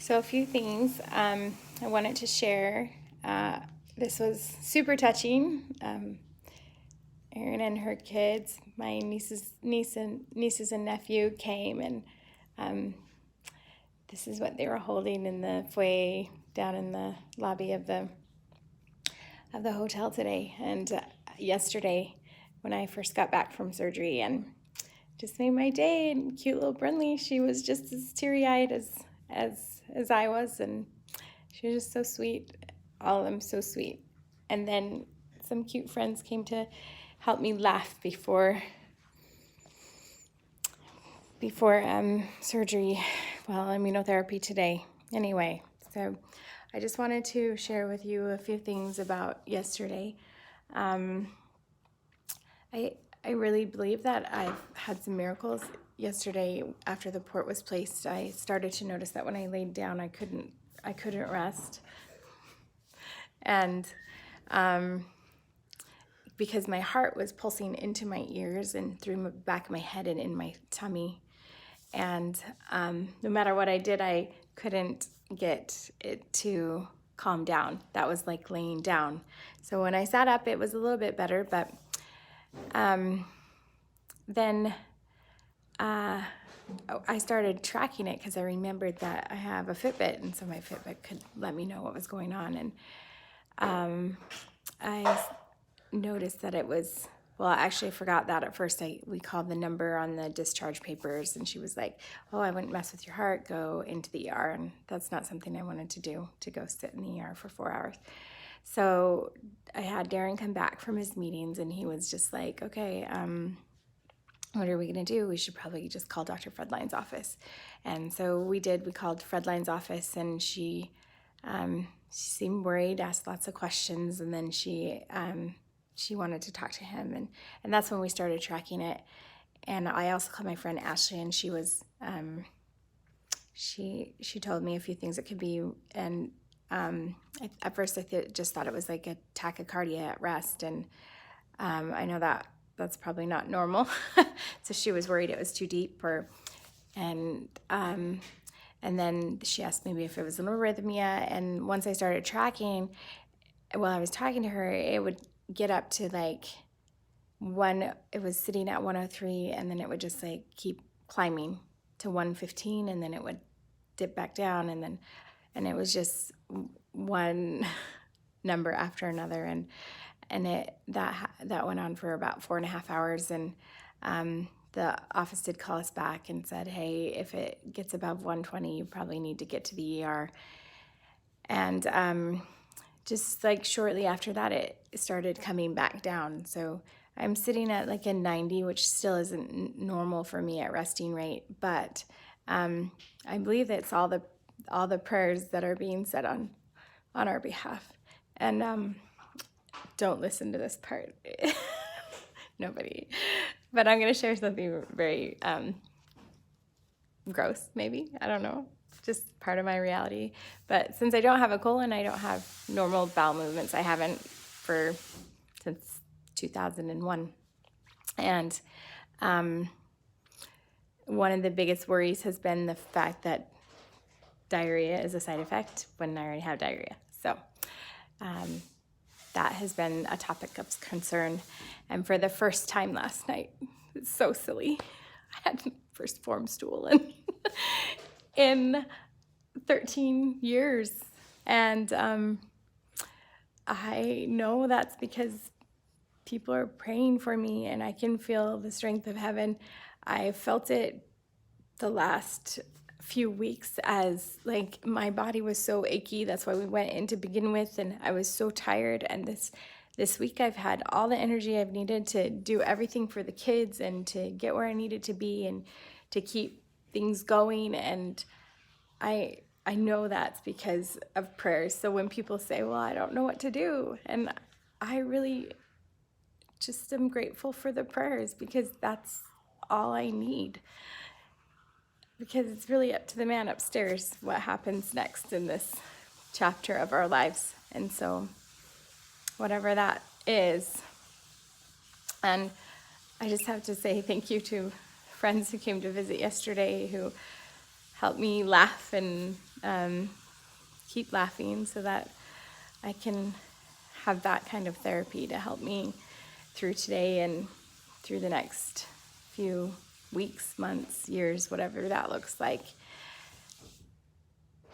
So a few things I wanted to share. This was super touching. Erin and her kids, my nieces and nephew came, and this is what they were holding in the foyer down in the lobby of the hotel today. And yesterday, when I first got back from surgery, and just made my day. And cute little Brinley, she was just as teary-eyed as I was, and she was just so sweet. All of them so sweet. And then some cute friends came to help me laugh before surgery, well, immunotherapy today. Anyway, so I just wanted to share with you a few things about yesterday. I really believe that I've had some miracles. Yesterday, after the port was placed, I started to notice that when I laid down, I couldn't rest, and because my heart was pulsing into my ears and through the back of my head and in my tummy, and no matter what I did, I couldn't get it to calm down. That was like laying down. So when I sat up, it was a little bit better, but then I started tracking it because I remembered that I have a Fitbit, and so my Fitbit could let me know what was going on. And I noticed that it was, well, actually I forgot that at first. We called the number on the discharge papers, and she was like, oh, I wouldn't mess with your heart, go into the ER. And that's not something I wanted to do, to go sit in the ER for 4 hours. So I had Darren come back from his meetings, and he was just like, okay, what are we going to do? We should probably just call Dr. Fredline's office. And so we did. We called Fredline's office, and she seemed worried, asked lots of questions, and then she wanted to talk to him. And that's when we started tracking it. And I also called my friend Ashley, and she was, she told me a few things it could be. And at first I just thought it was like a tachycardia at rest. And I know that's probably not normal. So she was worried it was too deep, and then she asked maybe if it was an arrhythmia. And once I started tracking, while I was talking to her, it would get up to like it was sitting at 103, and then it would just like keep climbing to 115, and then it would dip back down, and it was just one number after another. And that went on for about 4.5 hours. And the office did call us back and said, hey, if it gets above 120, you probably need to get to the ER. And just like shortly after that, it started coming back down. So I'm sitting at like a 90, which still isn't normal for me at resting rate. But I believe it's all the prayers that are being said on our behalf. And don't listen to this part. Nobody. But I'm going to share something very gross, maybe. I don't know. Just part of my reality. But since I don't have a colon, I don't have normal bowel movements. I haven't since 2001. And one of the biggest worries has been the fact that diarrhea is a side effect when I already have diarrhea. So that has been a topic of concern. And for the first time last night, it's so silly, I had my first form stool in 13 years. And I know that's because people are praying for me, and I can feel the strength of heaven. I felt it the last few weeks as like my body was so achy. That's why we went in to begin with, and I was so tired. And this week I've had all the energy I've needed to do everything for the kids and to get where I needed to be and to keep things going. And I know that's because of prayers. So when people say, well, I don't know what to do, and I really just am grateful for the prayers, because that's all I need. Because it's really up to the man upstairs what happens next in this chapter of our lives. And so whatever that is. And I just have to say thank you to friends who came to visit yesterday, who helped me laugh and keep laughing so that I can have that kind of therapy to help me through today and through the next few weeks, months, years, whatever that looks like.